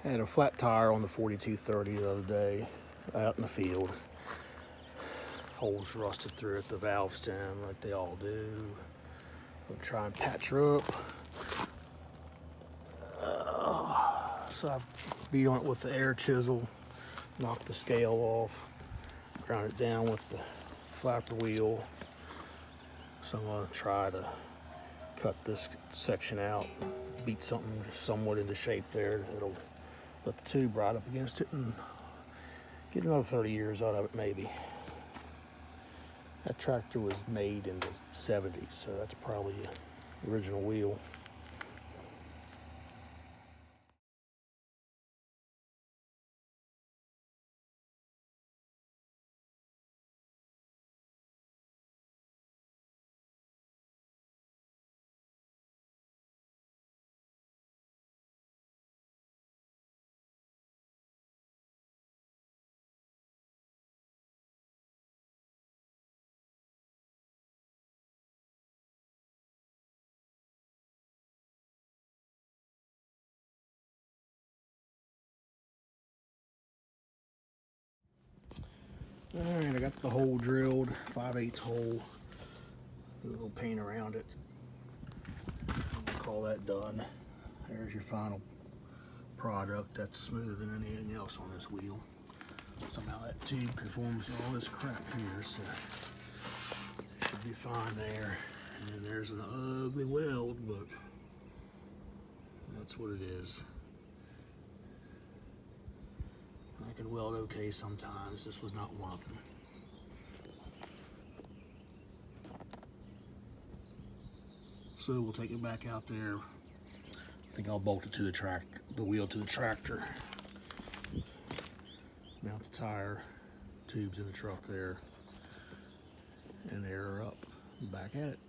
I had a flat tire on the 4230 the other day out in the field. Holes rusted through it, the valve stem, like they all do. I'm gonna try and patch her up. So I've beat on it with the air chisel, knocked the scale off, ground it down with the flapper wheel. So I'm gonna try to cut this section out, beat something somewhat into shape there that'll let the tube ride up against it and get another 30 years out of it maybe. That tractor was made in the 70s, so that's probably the original wheel. Alright, I got the hole drilled, 5/8 hole, a little paint around it. I'm gonna call that done. There's your final product. That's smoother than anything else on this wheel. Somehow that tube conforms to all this crap here, so should be fine there. And then there's an ugly weld, but that's what it is. I can weld okay sometimes. This was not one of them. So we'll take it back out there. I think I'll bolt it to the tractor, the wheel to the tractor. Mount the tire, tubes in the truck there, and air her up. Back at it.